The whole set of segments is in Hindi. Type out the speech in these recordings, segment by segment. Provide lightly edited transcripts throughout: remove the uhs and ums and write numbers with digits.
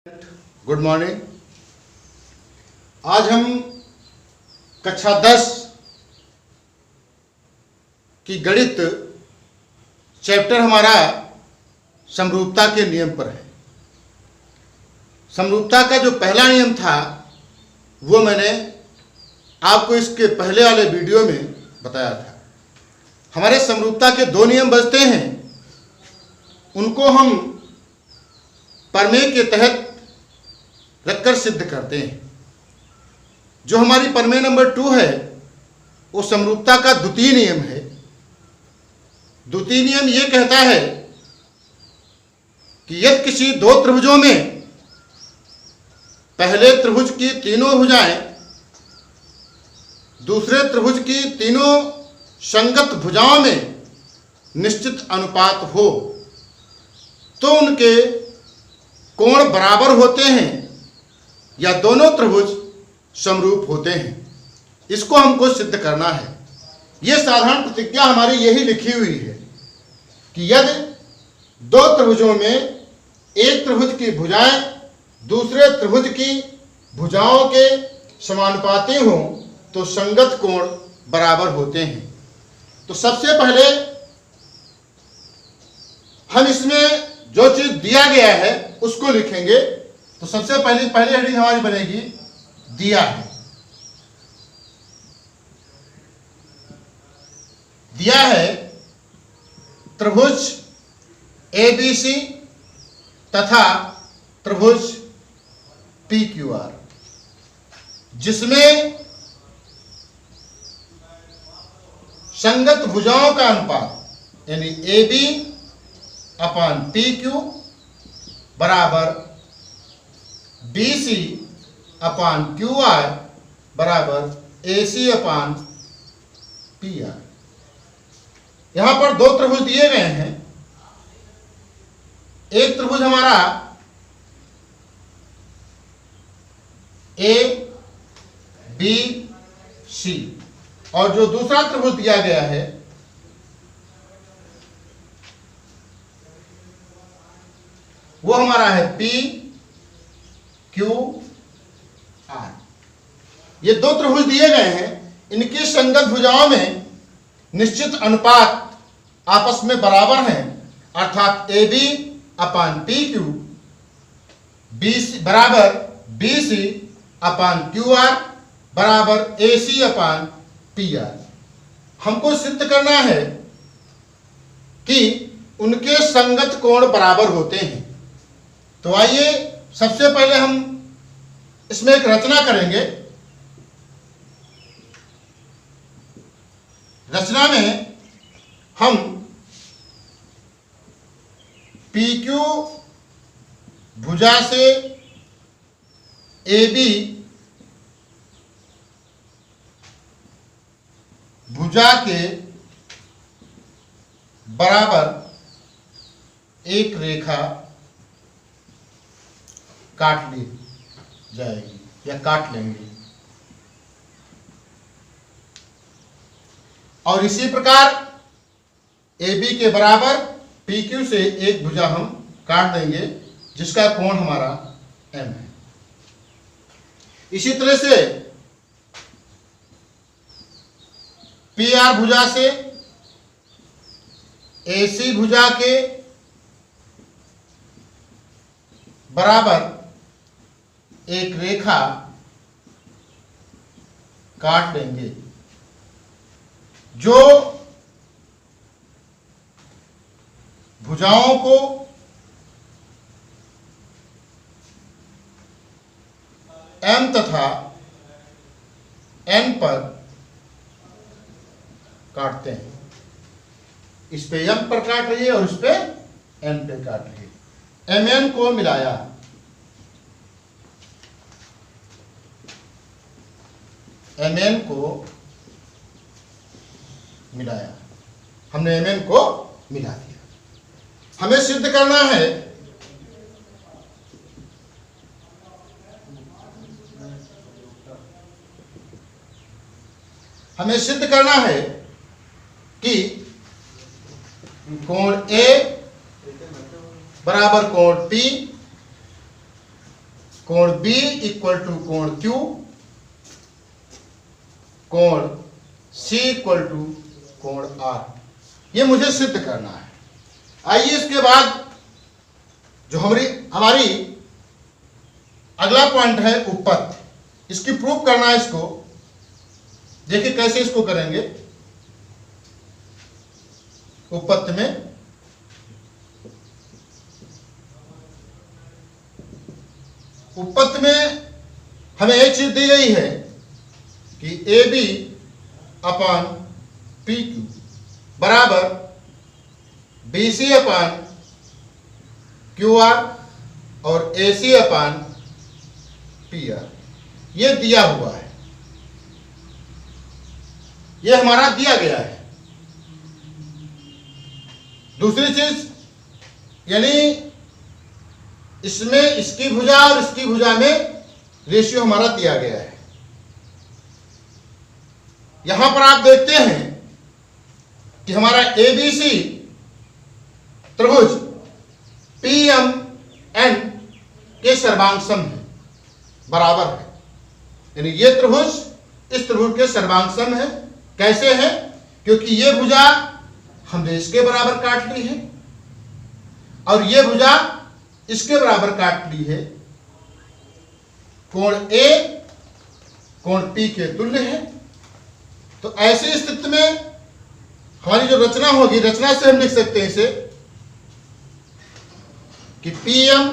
Good morning. आज हम कक्षा 10 की गणित चैप्टर हमारा समरूपता के नियम पर है। समरूपता का जो पहला नियम था वो मैंने आपको इसके पहले वाले वीडियो में बताया था। हमारे समरूपता के दो नियम बचते हैं, उनको हम प्रमेय के तहत रखकर सिद्ध करते हैं। जो हमारी प्रमेय नंबर 2 है वो समरूपता का द्वितीय नियम है। द्वितीय नियम ये कहता है कि यदि किसी दो त्रिभुजों में पहले त्रिभुज की तीनों भुजाएं दूसरे त्रिभुज की तीनों संगत भुजाओं में निश्चित अनुपात हो तो उनके कोण बराबर होते हैं या दोनों त्रिभुज समरूप होते हैं। इसको हमको सिद्ध करना है। यह साधारण प्रतिज्ञा हमारी यही लिखी हुई है कि यदि दो त्रिभुजों में एक त्रिभुज की भुजाएं दूसरे त्रिभुज की भुजाओं के समानुपाती हों तो संगत कोण बराबर होते हैं। तो सबसे पहले हम इसमें जो चीज दिया गया है उसको लिखेंगे। तो सबसे पहली हेडिंग हमारी बनेगी दिया है। दिया है त्रिभुज ABC तथा त्रिभुज PQR जिसमें संगत भुजाओं का अनुपात यानी AB अपान PQ बराबर BC अपान QR बराबर AC अपान PR। यहां पर दो त्रिभुज दिए गए हैं। एक त्रिभुज हमारा ABC और जो दूसरा त्रिभुज दिया गया है वो हमारा है PQR। ये दो त्रिभुज दिए गए हैं, इनकी संगत भुजाओं में निश्चित अनुपात आपस में बराबर हैं, अर्थात AB अपान PQ BC बराबर BC अपान QR बराबर AC अपान PR। हमको सिद्ध करना है कि उनके संगत कोण बराबर होते हैं। तो आइए सबसे पहले हम इसमें एक रचना करेंगे। रचना में हम PQ भुजा से AB भुजा के बराबर एक रेखा काट ली जाएगी या काट लेंगे और इसी प्रकार AB के बराबर PQ से एक भुजा हम काट देंगे जिसका कोण हमारा M है। इसी तरह से PR भुजा से AC भुजा के बराबर एक रेखा काट लेंगे जो भुजाओं को M तथा N पर काटते हैं। इस पे M पर काट रही है और इस पे N पे काट रही है। MN को मिलाया, MN को मिलाया, हमने MN को मिला दिया। हमें सिद्ध करना है कि कोण A बराबर कोण P कोण बी इक्वल टू कोण क्यू, कोण सी इक्वल टू कोण आर। ये मुझे सिद्ध करना है। आइए इसके बाद जो हमारी अगला पॉइंट है उपपत्ति, इसकी प्रूफ करना है। इसको देखिए कैसे इसको करेंगे। उपपत्ति में हमें एक चीज दी गई है कि A B upon P Q बराबर B C upon Q R और A C upon P R, ये दिया हुआ है, ये हमारा दिया गया है। दूसरी चीज यानी इसमें इसकी भुजा और इसकी भुजा में रेशियो हमारा दिया गया है। यहां पर आप देखते हैं कि हमारा एबीसी त्रिभुज पीएमएन के सर्वांग सम है, बराबर है। यानी ये त्रिभुज इस त्रिभुज के सर्वांग सम है। कैसे है? क्योंकि ये भुजा हमने इसके बराबर काट ली है और ये भुजा इसके बराबर काट ली है। कोण ए कोण पी के तुल्य है। तो ऐसी स्थिति में हमारी जो रचना होगी, रचना से हम लिख सकते हैं इसे कि P M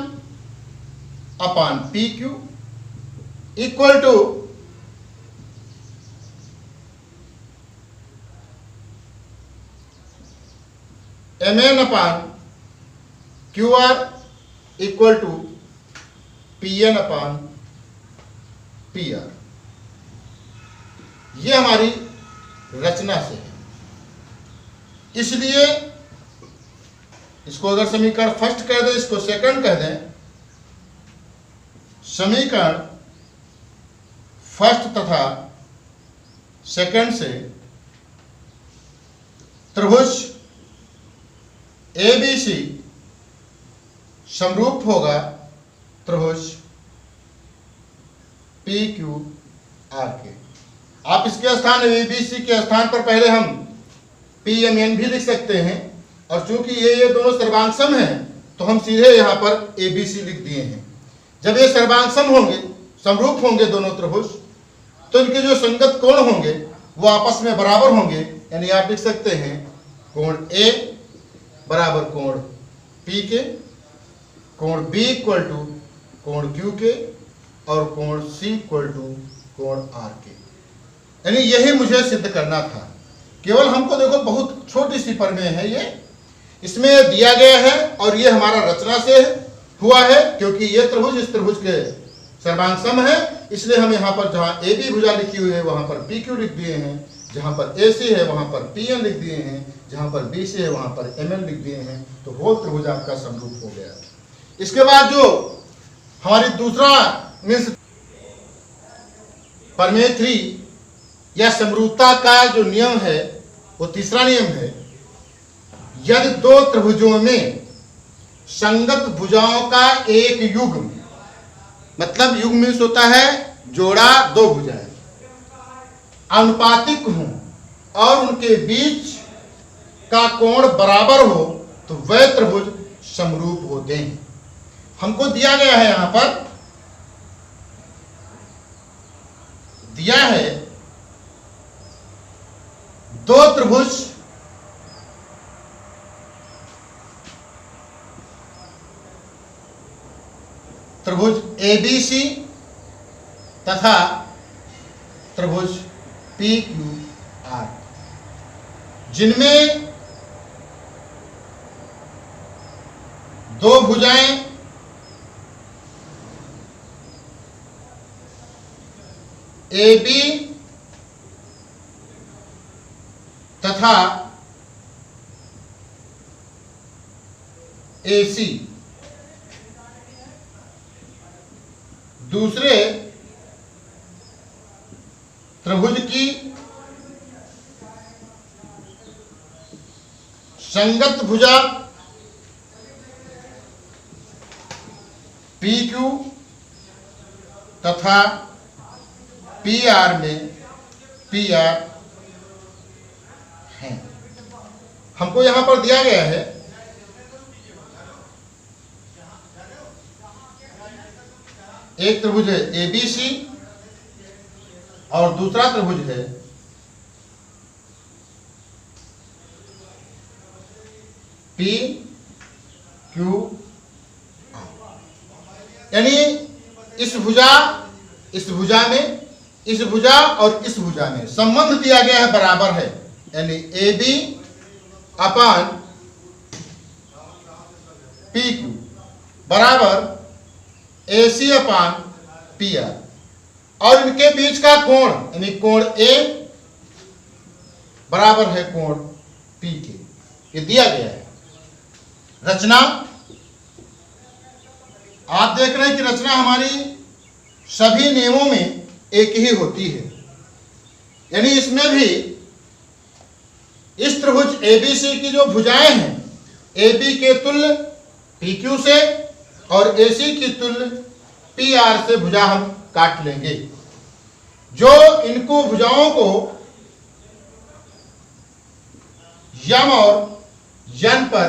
upon P Q equal to M N upon Q R equal to P N upon P R. ये हमारी रचना से है। इसलिए इसको अगर समीकरण फर्स्ट कह दें, इसको सेकंड कह दें, समीकरण फर्स्ट तथा सेकंड से त्रिभुज एबीसी समरूप होगा त्रिभुज पी क्यू आर के। आप इसके स्थान एबीसी के स्थान पर पहले हम पी एम एन भी लिख सकते हैं, और चूंकि ये दोनों सर्वांग सम हैं तो हम सीधे यहां पर एबीसी लिख दिए हैं। जब ये सर्वांग सम होंगे, समरूप होंगे दोनों त्रिभुज, तो इनके जो संगत कोण होंगे वो आपस में बराबर होंगे। यानी आप लिख सकते हैं कोण ए बराबर कोण पी के, कोण बी इक्वल टू कोण क्यू के और कोण सी इक्वल टू कोण आर के। यानी यही मुझे सिद्ध करना था। केवल हमको देखो बहुत छोटी सी प्रमेय है ये, इसमें दिया गया है और ये हमारा रचना से हुआ है। क्योंकि ये त्रिभुज इस त्रिभुज के सर्वांग सम है, इसलिए हम यहाँ पर जहाँ ए बी भुजा लिखी हुई है वहां पर पी क्यू लिख दिए हैं, जहां पर ए सी है वहां पर पी एन लिख दिए हैं, जहां पर बी सी है वहां पर एम एन लिख दिए हैं। तो होल त्रिभुज आपका समरूप हो गया। इसके बाद जो हमारी दूसरा मीन्स प्रमेय 3 या समरूपता का जो नियम है वो तीसरा नियम है। यदि दो त्रिभुजों में संगत भुजाओं का एक युग्म, मतलब युग्म मीन्स होता है जोड़ा दो भुजाएं, अनुपातिक हों और उनके बीच का कोण बराबर हो तो वह त्रिभुज समरूप होते हैं। हमको दिया गया है, यहां पर दिया है दो त्रिभुज त्रिभुज एबीसी तथा त्रिभुज पी क्यू आर, जिनमें दो भुजाएं ए बी तथा ए सी दूसरे त्रिभुज की संगत भुजा पी क्यू तथा पी आर में पी आर हैं। हमको यहां पर दिया गया है एक त्रिभुज है एबीसी और दूसरा त्रिभुज है पी क्यू, यानी इस भुजा में, इस भुजा और इस भुजा में संबंध दिया गया है, बराबर है, यानी A B upon P Q बराबर A C upon P are, और इनके बीच का कोण यानी कोण ए बराबर है कोण पी के। ये दिया गया है। रचना आप देख रहे हैं कि रचना हमारी सभी नियमों में एक ही होती है, यानी इसमें भी इस त्रिभुज एबीसी की जो भुजाएं हैं, AB के तुल्य PQ से और AC की तुल्य PR से भुजा हम काट लेंगे, जो इनको भुजाओं को यम और यन पर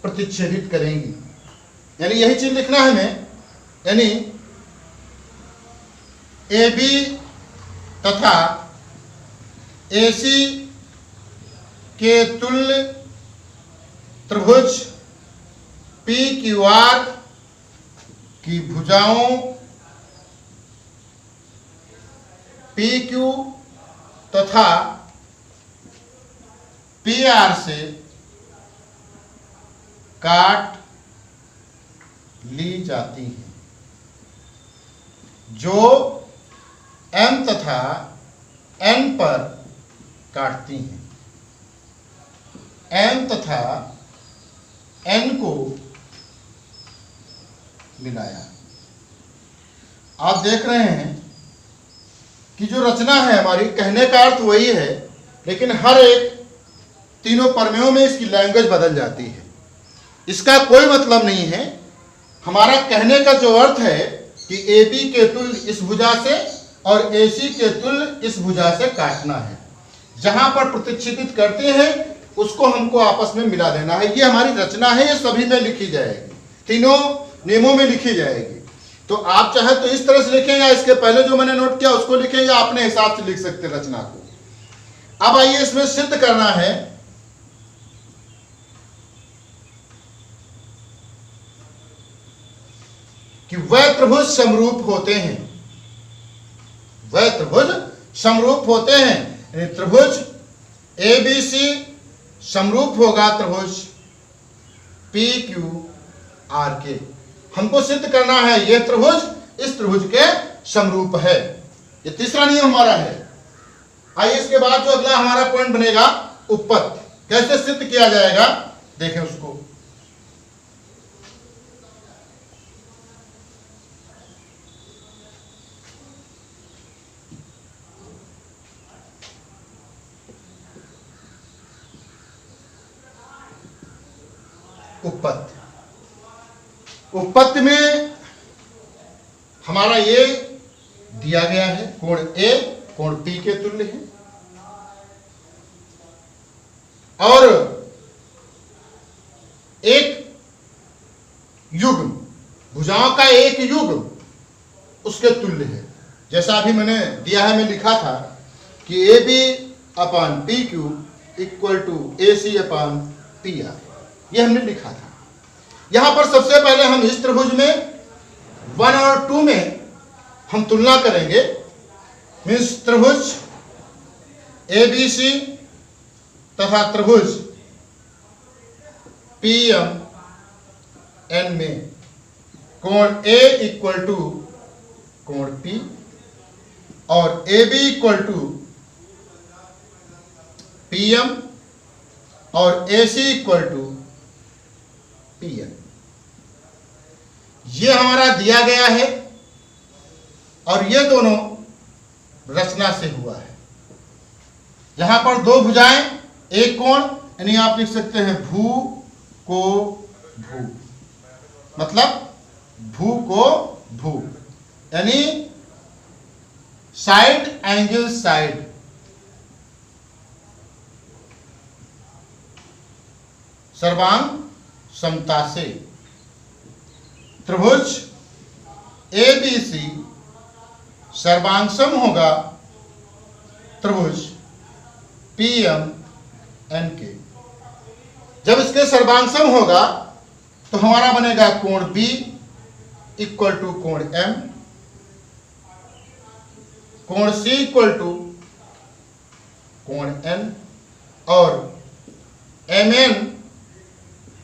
प्रतिच्छेदित करेंगी। यानी यही चीज लिखना है हमें, यानी AB तथा AC के तुल्य त्रिभुज PQR की भुजाओं PQ तथा PR से काट ली जाती हैं, जो M तथा N पर काटती हैं। M तथा N को मिलाया। आप देख रहे हैं कि जो रचना है हमारी, कहने का अर्थ वही है, लेकिन हर एक तीनों प्रमेयों में इसकी लैंग्वेज बदल जाती है। इसका कोई मतलब नहीं है। हमारा कहने का जो अर्थ है कि AB के तुल्य इस भुजा से और AC के तुल्य इस भुजा से काटना है। जहां पर प्रतिच्छेदित करते हैं उसको हमको आपस में मिला देना है। ये हमारी रचना है, ये सभी में लिखी जाएगी, तीनों नियमों में लिखी जाएगी। तो आप चाहे तो इस तरह से लिखें, या इसके पहले जो मैंने नोट किया उसको लिखें, या अपने हिसाब से लिख सकते हैं रचना को। अब आइए इसमें सिद्ध करना है कि वह त्रिभुज समरूप होते हैं, वह त्रिभुज समरूप होते हैं। त्रिभुज ABC समरूप होगा त्रिभुज PQR के। हमको सिद्ध करना है यह त्रिभुज इस त्रिभुज के समरूप है। ये तीसरा नियम हमारा है। आइए इसके बाद जो अगला हमारा पॉइंट बनेगा, उपपत्ति। कैसे सिद्ध किया जाएगा देखें उसको। उपपत्ति में हमारा ये दिया गया है, कोण A कोण P के तुल्य है, और एक युग्म, भुजाओं का एक युग्म उसके तुल्य है। जैसा अभी मैंने दिया है, मैं लिखा था कि AB upon PQ equal to AC upon PR, ये हमने लिखा था। यहां पर सबसे पहले हम इस त्रिभुज में 1 और 2 में हम तुलना करेंगे। मीन्स त्रिभुज ABC तथा त्रिभुज PMN में कोण A इक्वल टू कोण P और AB इक्वल टू PM और AC इक्वल टू PN, ये हमारा दिया गया है, और ये दोनों रचना से हुआ है। यहां पर दो भुजाएं, एक कोण, यानी आप लिख सकते हैं भू को भू, मतलब भू को भू, यानी साइड एंगल साइड, सर्वांग समता से त्रिभुज ABC सर्वांग सम होगा त्रिभुज PMNK। जब इसके सर्वांग सम होगा तो हमारा बनेगा कोण B इक्वल टू कोण M, कोण C इक्वल टू कोण N और MN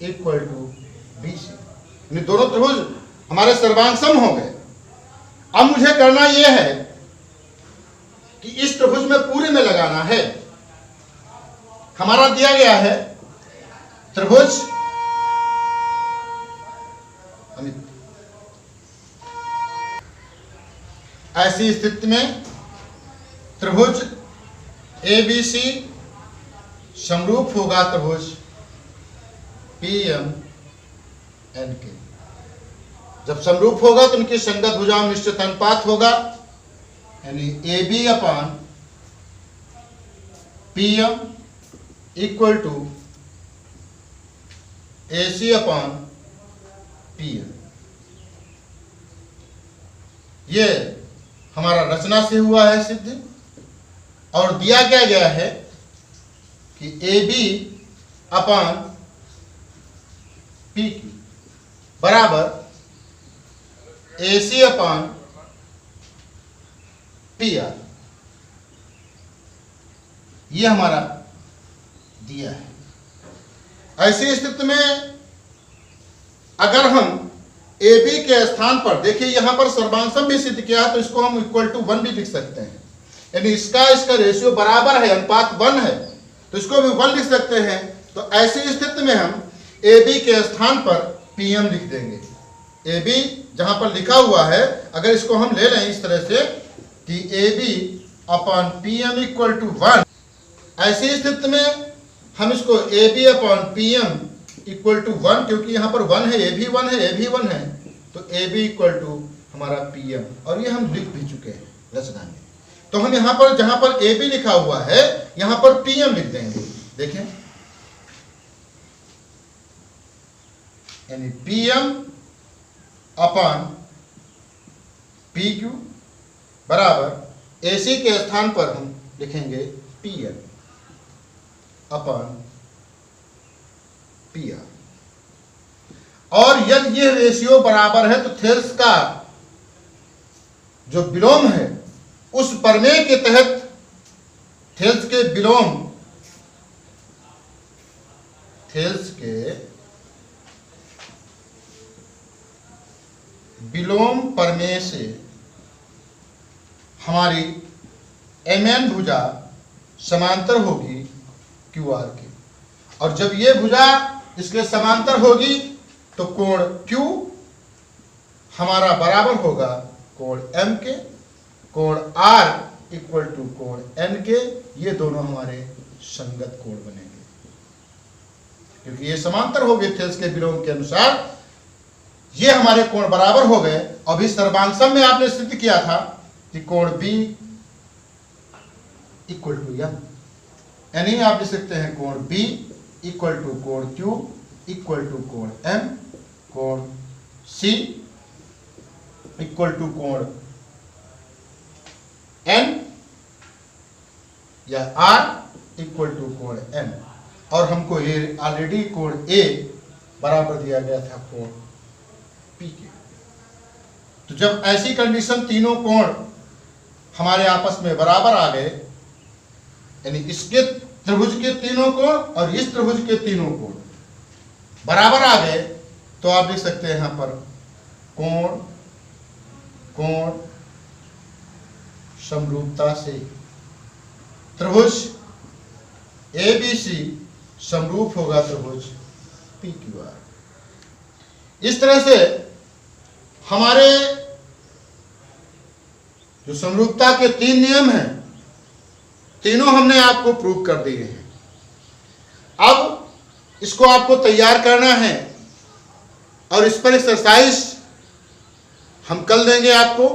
इक्वल टू BC। दोनों त्रिभुज हमारे सर्वांग सम हो गए। अब मुझे करना यह है कि इस त्रिभुज में पूरे में लगाना है। हमारा दिया गया है त्रिभुज ऐसी स्थिति में त्रिभुज ABC समरूप होगा त्रिभुज PMNK। जब समरूप होगा तो उनकी संगत भुजाओं निश्चित अनुपात होगा, यानी AB upon PM equal to AC upon PM। ये हमारा रचना से हुआ है सिद्ध, और दिया क्या गया है कि AB अपान PQ बराबर AC अपान PR। यह हमारा दिया है। ऐसी स्थिति में अगर हम AB के स्थान पर देखिए, यहां पर सर्वांग सम भी सिद्ध किया है तो इसको हम इक्वल टू 1 भी लिख सकते हैं, यानी इसका रेशियो बराबर है, अनुपात 1 है, तो इसको भी 1 लिख सकते हैं। तो ऐसी स्थिति में हम AB के स्थान पर PM लिख देंगे। AB जहां पर लिखा हुआ है, अगर इसको हम ले लें इस तरह से कि AB upon PM equal to 1, ऐसी स्थिति में हम इसको AB upon PM equal to 1, क्योंकि यहां पर 1 है, AB 1 है, AB 1 है, तो AB इक्वल टू हमारा PM, और ये हम लिख भी चुके हैं रचना में। तो हम यहां पर जहां पर AB लिखा हुआ है यहां पर PM लिख देंगे। देखें, यानी PM अपान PQ बराबर AC के स्थान पर हम लिखेंगे PM अपान PR। और यदि यह रेशियो बराबर है तो थेल्स का जो विलोम है उस प्रमेय के तहत थेल्स के विलोम प्रमेय से हमारी MN भुजा समांतर होगी QR के, और जब ये भुजा इसके समांतर होगी तो कोण Q हमारा बराबर होगा कोण M के, कोण R इक्वल टू कोण N के। ये दोनों हमारे संगत कोण बनेंगे क्योंकि ये समांतर हो गए थेल्स के विलोम के अनुसार। ये हमारे कोण बराबर हो गए। अभी सर्वांग सम में आपने सिद्ध किया था कि कोण B इक्वल टू M, यानी आप लिख सकते हैं कोण B इक्वल टू कोण Q इक्वल टू कोण M, कोण C इक्वल टू कोण N या R इक्वल टू कोण N। और हमको ये ऑलरेडी कोण A बराबर दिया गया था कोण P के। तो जब ऐसी कंडीशन तीनों कोण हमारे आपस में बराबर आ गए, यानी इसके त्रिभुज के तीनों कोण और इस त्रिभुज के तीनों कोण बराबर आ गए, तो आप लिख सकते हैं यहां पर कोण कोण समरूपता से त्रिभुज ABC समरूप होगा त्रिभुज PQR। इस तरह से हमारे जो समरूपता के 3 नियम हैं तीनों हमने आपको प्रूव कर दिए हैं। अब इसको आपको तैयार करना है और इस पर एक्सरसाइज हम कल देंगे आपको।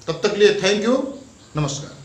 तब तक के लिए थैंक यू। नमस्कार।